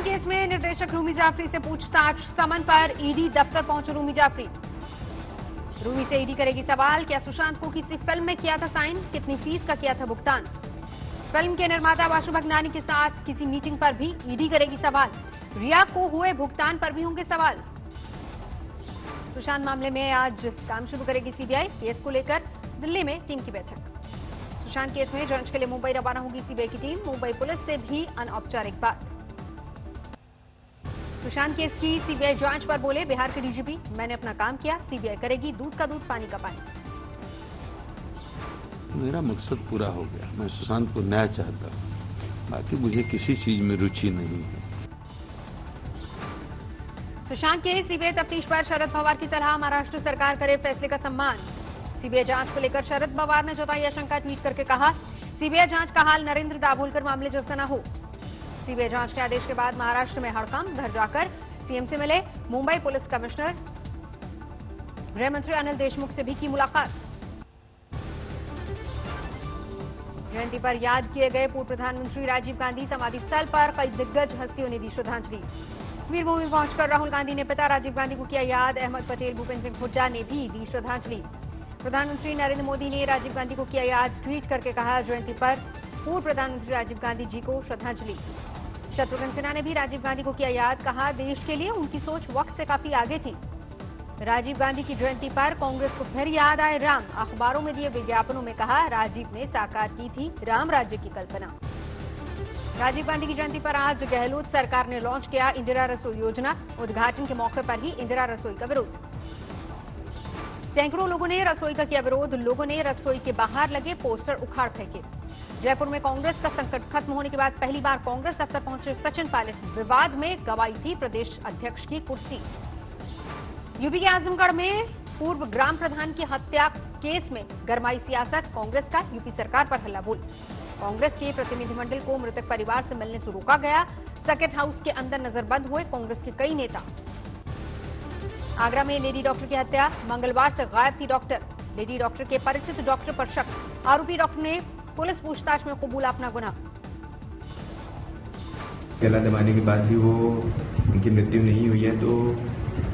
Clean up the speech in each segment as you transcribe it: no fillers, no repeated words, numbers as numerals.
Case में निर्देशक रूमी जाफरी से पूछताछ, समन पर ईडी दफ्तर पहुंचे रूमी जाफरी। रूमी से ईडी करेगी सवाल, क्या सुशांत को किसी फिल्म में किया था साइन, कितनी फीस का किया था भुगतान। फिल्म के निर्माता वासु भगनानी के साथ किसी मीटिंग पर भी ईडी करेगी सवाल। रिया को हुए भुगतान पर भी होंगे सवाल। सुशांत मामले में आज काम शुरू करेगी सीबीआई। केस को लेकर दिल्ली में टीम की बैठक। सुशांत केस में जांच के लिए मुंबई रवाना होगी सीबीआई की टीम। मुंबई पुलिस से भी अनौपचारिक बात। सुशांत केस की सीबीआई जांच पर बोले बिहार के डीजीपी, मैंने अपना काम किया, सीबीआई करेगी दूध का दूध पानी का पानी। मेरा मकसद पूरा हो गया। मैं सुशांत को न्याय चाहता हूं, बाकी मुझे किसी चीज में रुचि नहीं है। सुशांत के सीबीआई तफ्तीश पर शरद पवार की सलाह, महाराष्ट्र सरकार करे फैसले का सम्मान। सीबीआई जांच को लेकर शरद पवार ने जताई आशंका, ट्वीट करके कहा सीबीआई जांच का हाल नरेंद्र दाभोलकर मामले जैसा न हो। सीबीआई जांच के आदेश के बाद महाराष्ट्र में हड़कंप, घर जाकर सीएम से मिले मुंबई पुलिस कमिश्नर। गृह मंत्री अनिल देशमुख से भी की मुलाकात। जयंती पर याद किए गए पूर्व प्रधानमंत्री राजीव गांधी, समाधि स्थल पर कई दिग्गज हस्तियों ने दी श्रद्धांजलि। वीरभूमि पहुंचकर राहुल गांधी ने पिता राजीव गांधी को किया याद। अहमद पटेल, भूपेंद्र सिंह हुड्डा ने भी दी श्रद्धांजलि। प्रधानमंत्री नरेंद्र मोदी ने राजीव गांधी को किया याद, ट्वीट करके कहा जयंती पर पूर्व प्रधानमंत्री राजीव गांधी जी को श्रद्धांजलि। शत्रुघ्न सिन्हा ने भी राजीव गांधी को किया याद, कहा देश के लिए उनकी सोच वक्त से काफी आगे थी। राजीव गांधी की जयंती पर कांग्रेस को फिर याद आए राम। अखबारों में दिए विज्ञापनों में कहा राजीव ने साकार की थी राम राज्य की कल्पना। राजीव गांधी की जयंती पर आज गहलोत सरकार ने लॉन्च किया इंदिरा रसोई योजना। उद्घाटन के मौके पर ही इंदिरा रसोई का विरोध। सैकड़ों लोगों ने रसोई का किया विरोध। लोगों ने रसोई के बाहर लगे पोस्टर उखाड़ फेंके। जयपुर में कांग्रेस का संकट खत्म होने के बाद पहली बार कांग्रेस दफ्तर पहुंचे सचिन पायलट। विवाद में गंवाई थी प्रदेश अध्यक्ष की कुर्सी। यूपी के आजमगढ़ में पूर्व ग्राम प्रधान की हत्या केस में गरमाई सियासत। कांग्रेस का यूपी सरकार पर हल्ला बोल। कांग्रेस के प्रतिनिधिमंडल को मृतक परिवार से मिलने से रोका गया। सर्किट हाउस के अंदर नजरबंद हुए कांग्रेस के कई नेता। आगरा में लेडी डॉक्टर की हत्या, मंगलवार से गायब थी डॉक्टर। लेडी डॉक्टर के परिचित डॉक्टर पर शक। आरोपी डॉक्टर ने पुलिस पूछताछ में कबूला अपना गुनाह। गला दबाने के बाद भी वो उनकी मृत्यु नहीं हुई है, तो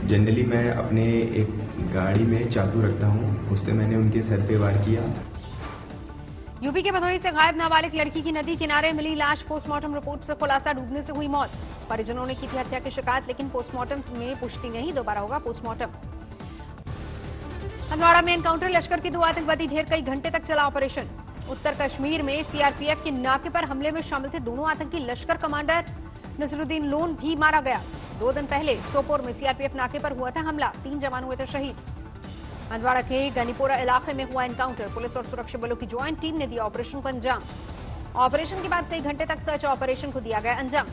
जनरली मैं अपने एक गाड़ी में चाकू रखता हूँ, उससे मैंने उनके सर पे वार किया। यूपी के भदोही से गायब नाबालिग लड़की की नदी किनारे मिली लाश। पोस्टमार्टम रिपोर्ट से खुलासा, डूबने से हुई मौत। परिजनों ने की थी हत्या की शिकायत, लेकिन पोस्टमार्टम में पुष्टि नहीं। दोबारा होगा पोस्टमार्टम। हंदवाड़ा में एनकाउंटर, लश्कर के 2 आतंकवादी ढेर, कई घंटे तक चला ऑपरेशन। उत्तर कश्मीर में सीआरपीएफ के नाके पर हमले में शामिल थे दोनों आतंकी। लश्कर कमांडर नसरुद्दीन लोन भी मारा गया। 2 दिन पहले सोपोर में सीआरपीएफ नाके पर हुआ था हमला, 3 जवान हुए थे शहीद। हंदवाड़ा के गनीपोरा इलाके में हुआ एनकाउंटर। पुलिस और सुरक्षा बलों की ज्वाइंट टीम ने दिया ऑपरेशन को अंजाम। ऑपरेशन के बाद कई घंटे तक सर्च ऑपरेशन को दिया गया अंजाम।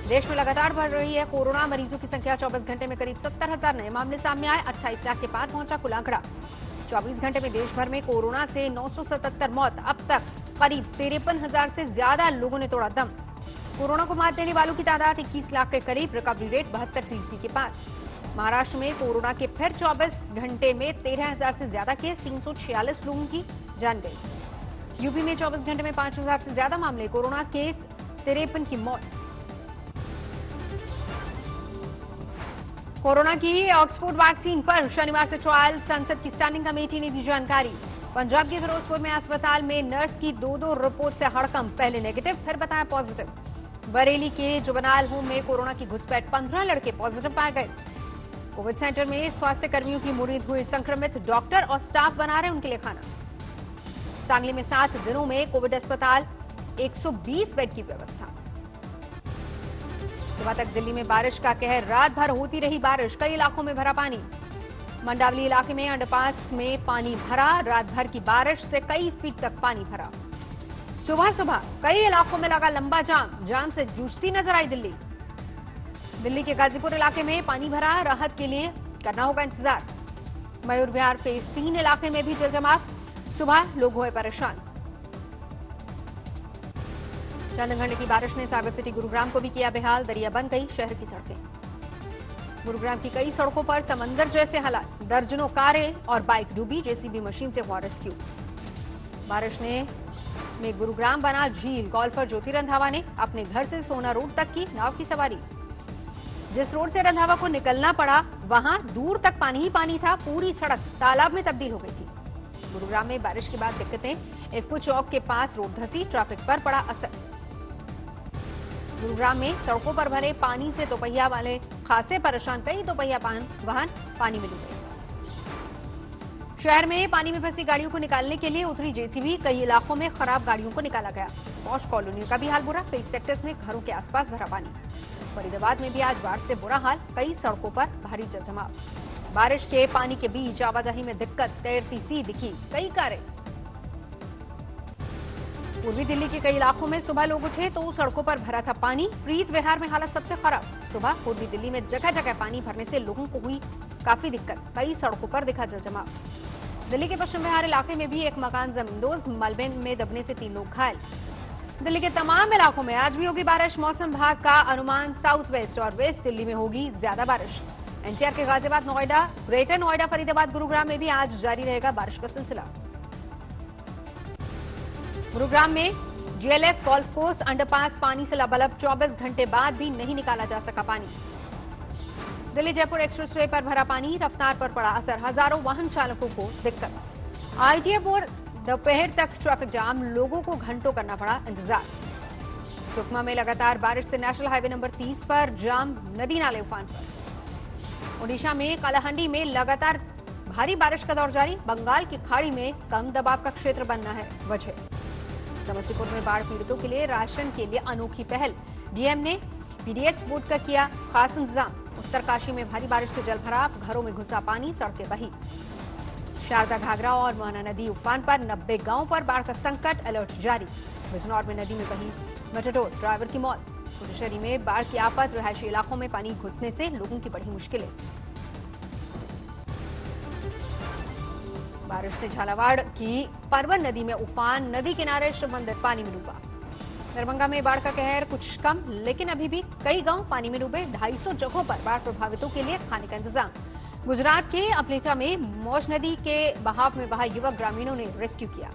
देश में लगातार बढ़ रही है कोरोना मरीजों की संख्या। 24 घंटे में करीब 70,000 नए मामले सामने आए। 28 लाख के पार पहुंचा कुल आंकड़ा। 24 घंटे में देश भर में कोरोना से 977 मौत। अब तक करीब 53,000 से ज्यादा लोगों ने तोड़ा दम। कोरोना को मात देने वालों की तादाद 21 लाख के करीब। रिकवरी रेट 72% के पास। महाराष्ट्र में कोरोना के फिर 24 घंटे में 13,000 से ज्यादा केस, 346 लोगों की जान गई। यूपी में 24 घंटे में 5,000 से ज्यादा मामले, कोरोना केस, 53 की मौत। कोरोना की ऑक्सफोर्ड वैक्सीन पर शनिवार से ट्रायल, संसद की स्टैंडिंग कमेटी ने दी जानकारी। पंजाब के फिरोजपुर में अस्पताल में नर्स की 2 रिपोर्ट से हड़कंप, पहले नेगेटिव फिर बताया पॉजिटिव। बरेली के जुबनाल होम में कोरोना की घुसपैठ, 15 लड़के पॉजिटिव पाए गए। कोविड सेंटर में स्वास्थ्य कर्मियों की मुरीद हुई संक्रमित, डॉक्टर और स्टाफ बना रहे उनके लिए खाना। सांगली में 7 दिनों में कोविड अस्पताल, 120 बेड की व्यवस्था। सुबह तक दिल्ली में बारिश का कहर, रात भर होती रही बारिश, कई इलाकों में भरा पानी। मंडावली इलाके में अंडरपास में पानी भरा, रात भर की बारिश से कई फीट तक पानी भरा। सुबह सुबह कई इलाकों में लगा लंबा जाम से जूझती नजर आई दिल्ली। दिल्ली के गाजीपुर इलाके में पानी भरा, राहत के लिए करना होगा इंतजार। मयूर विहार फेज 3 इलाके में भी जलजमाव, सुबह लोग हुए परेशान। चंद घंटे की बारिश ने साइबर सिटी गुरुग्राम को भी किया बेहाल, दरिया बन गई शहर की सड़कें। गुरुग्राम की कई सड़कों पर समंदर जैसे हालात, दर्जनों कारें और बाइक डूबी, जेसीबी मशीन से हुआ रेस्क्यू। बारिश ने में गुरुग्राम बना झील। गोल्फर ज्योति रंधावा ने अपने घर से सोना रोड तक की नाव की सवारी। जिस रोड से रंधावा को निकलना पड़ा वहां दूर तक पानी ही पानी था। पूरी सड़क तालाब में तब्दील हो गई थी। गुरुग्राम में बारिश के बाद दिक्कतें। इफ्को चौक के पास रोड धंसी, ट्रैफिक पर पड़ा असर। गुरुग्राम में सड़कों पर भरे पानी से दोपहिया वाले खासे परेशान। कई दोपहिया वाहन पानी में डूबे। शहर में पानी में फंसी गाड़ियों को निकालने के लिए उतरी जेसीबी। कई इलाकों में खराब गाड़ियों को निकाला गया। पॉश कॉलोनियों का भी हाल बुरा। कई सेक्टर्स में घरों के आसपास भरा पानी। फरीदाबाद में भी आज बाढ़ से बुरा हाल। कई सड़कों पर भारी जलजमाव। बारिश के पानी के बीच आवाजाही में दिक्कत। तैरती सी दिखी कई कारें। पूर्वी दिल्ली के कई इलाकों में सुबह लोग उठे तो सड़कों पर भरा था पानी। प्रीत विहार में हालत सबसे खराब। सुबह पूर्वी दिल्ली में जगह जगह पानी भरने से लोगों को हुई काफी दिक्कत। कई सड़कों पर दिखा जलजमाव। दिल्ली के पश्चिम विहार इलाके में भी एक मकान जमींदोज। मलबे में दबने से 3 लोग घायल। दिल्ली के तमाम इलाकों में आज भी होगी बारिश। मौसम विभाग का अनुमान साउथ वेस्ट और वेस्ट दिल्ली में होगी ज्यादा बारिश। एनसीआर के गाजियाबाद, नोएडा, ग्रेटर नोएडा, फरीदाबाद, गुरुग्राम में भी आज जारी रहेगा बारिश का सिलसिला। गुरुग्राम में जीएलएफ गोल्फ कोर्स अंडरपास पानी से लबालब। 24 घंटे बाद भी नहीं निकाला जा सका पानी। दिल्ली जयपुर एक्सप्रेसवे पर भरा पानी। रफ्तार पर पड़ा असर। हजारों वाहन चालकों को दिक्कत। आईटीए बोर्ड दोपहर तक ट्रैफिक जाम। लोगों को घंटों करना पड़ा इंतजार। सुकमा में लगातार बारिश से नेशनल हाईवे नंबर 30 पर जाम। नदी नाले उफान पर। ओडिशा में कालाहांडी में लगातार भारी बारिश का दौर जारी। बंगाल की खाड़ी में कम दबाव का क्षेत्र बनना है वजह। समस्तीपुर में बाढ़ पीड़ितों के लिए राशन के लिए अनोखी पहल। डीएम ने पीडीएस बोर्ड का किया खास इंतजाम। उत्तरकाशी में भारी बारिश से जलभराव। घरों में घुसा पानी, सड़कें बही। शारदा घाघरा और मोहना नदी उफान पर। 90 गांवों पर बाढ़ का संकट। अलर्ट जारी। बिजनौर में नदी में बही मेटाडोर। ड्राइवर की मौत। पुडुचेरी में बाढ़ की आफत। रिहायशी इलाकों में पानी घुसने से लोगों की बढ़ी मुश्किलें। बारिश से झालावाड़ की परवन नदी में उफान। नदी किनारे शिव मंदिर पानी में डूबा। दरभंगा में बाढ़ का कहर कुछ कम, लेकिन अभी भी कई गांव पानी में डूबे। 250 जगहों पर बाढ़ प्रभावितों के लिए खाने का इंतजाम। गुजरात के अपलेटा में मौज नदी के बहाव में बहा युवक ग्रामीणों ने रेस्क्यू किया।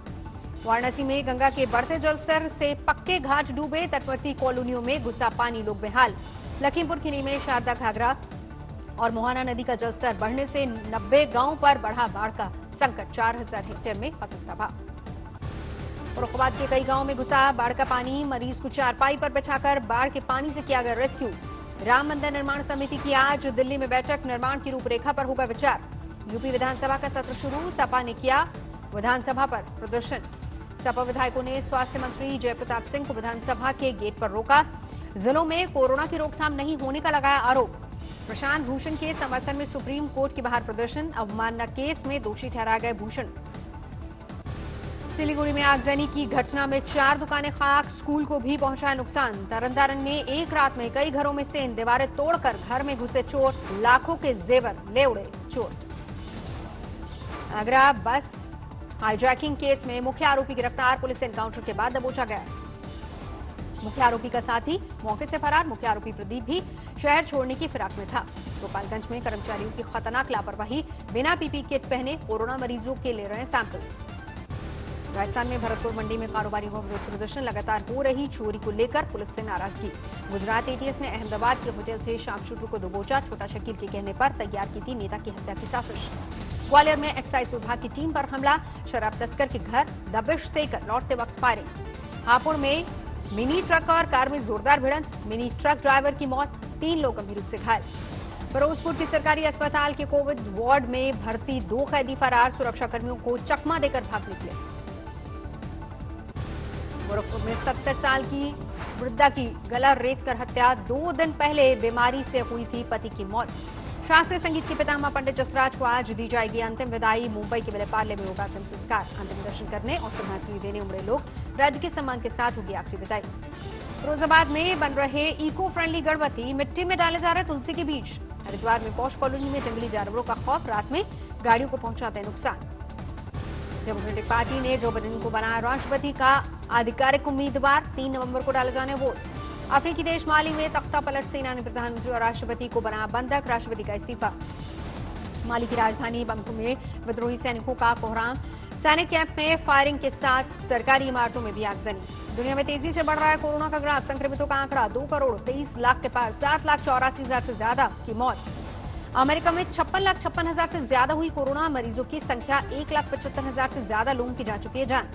वाराणसी में गंगा के बढ़ते जलस्तर से पक्के घाट डूबे। तटवर्ती कॉलोनियों में घुसा पानी, लोग बेहाल। लखीमपुर खीरी में शारदा घाघरा और मोहना नदी का जलस्तर बढ़ने से 90 गांवों पर बढ़ा बाढ़ का संकट। 4000 हेक्टेयर में फसल तबाह। फर्रुखाबाद के कई गांवों में घुसा बाढ़ का पानी। मरीज को चारपाई पर बिठाकर बाढ़ के पानी से किया गया रेस्क्यू। राम मंदिर निर्माण समिति की आज दिल्ली में बैठक। निर्माण की रूपरेखा पर होगा विचार। यूपी विधानसभा का सत्र शुरू। सपा ने किया विधानसभा पर प्रदर्शन। सपा विधायकों ने स्वास्थ्य मंत्री जयप्रताप सिंह को विधानसभा के गेट पर रोका। जिलों में कोरोना की रोकथाम नहीं होने का लगाया आरोप। प्रशांत भूषण के समर्थन में सुप्रीम कोर्ट के बाहर प्रदर्शन। अवमानना केस में दोषी ठहराए गए भूषण। सिलीगुड़ी में आगजनी की घटना में 4 दुकानें खाक। स्कूल को भी पहुंचा नुकसान। तरनतारन में एक रात में कई घरों में सेंध। दीवारें तोड़कर घर में घुसे चोर। लाखों के जेवर ले उड़े चोर। आगरा बस हाईजैकिंग केस में मुख्य आरोपी गिरफ्तार। पुलिस एनकाउंटर के बाद दबोचा गया। मुख्य आरोपी का साथी मौके से फरार। मुख्य आरोपी प्रदीप भी शहर छोड़ने की फिराक में था। गोपालगंज में कर्मचारियों की खतरनाक लापरवाही। बिना पीपी किट पहने कोरोना मरीजों के ले रहे सैंपल्स। राजस्थान में भरतपुर मंडी में कारोबारियों का विरोध प्रदर्शन। लगातार हो रही चोरी को लेकर पुलिस से नाराजगी। गुजरात एटीएस ने अहमदाबाद के होटल से शाम शूटर को दबोचा। छोटा शकील के कहने पर तैयार की थी नेता की हत्या की साजिश। ग्वालियर में एक्साइज विभाग की टीम पर हमला। शराब तस्कर के घर दबिश देकर लौटते वक्त फायरिंग। हापुड़ में मिनी ट्रक और कार में जोरदार भिड़ंत। मिनी ट्रक ड्राइवर की मौत। 3 लोग गंभीर रूप से घायल। फिरोजपुर के सरकारी अस्पताल के कोविड वार्ड में भर्ती 2 कैदी फरार। सुरक्षाकर्मियों को चकमा देकर भाग निकले। गोरखपुर में 70 साल की वृद्धा की गला रेत कर हत्या। 2 दिन पहले बीमारी से हुई थी पति की मौत। शास्त्रीय संगीत के पितामह पंडित जसराज को आज दी जाएगी अंतिम विदाई। मुंबई के विलेपार्ले में होगा अंतिम संस्कार। अंतिम दर्शन करने और श्रद्धांजलि देने उमड़े लोग। राज्य के सम्मान के साथ होगी आखिरी विदाई। फिरोजाबाद में बन रहे इको फ्रेंडली गणपति। मिट्टी में डाले जा रहे तुलसी के बीज। हरिद्वार में पौष कॉलोनी में जंगली जानवरों का खौफ। रात में गाड़ियों को पहुंचाते नुकसान। डेमोक्रेटिक पार्टी ने जो बिडेन को बनाया राष्ट्रपति का आधिकारिक उम्मीदवार। 3 नवंबर को डाले जाने वोट। अफ्रीकी देश माली में तख्ता पलट। सेना ने प्रधानमंत्री और राष्ट्रपति को बनाया बंधक। राष्ट्रपति का इस्तीफा। माली की राजधानी बमकू में विद्रोही सैनिकों का कोहराम। सैनिक कैंप में फायरिंग के साथ सरकारी इमारतों में भी आगजनी। दुनिया में तेजी से बढ़ रहा है कोरोना का ग्राफ। संक्रमितों का आंकड़ा 2,23,00,000 के पार, 7,84,000 से ज्यादा की मौत। अमेरिका में 56,56,000 से ज्यादा हुई कोरोना मरीजों की संख्या, 1,75,000 से ज्यादा लोगों की जा चुकी है जान।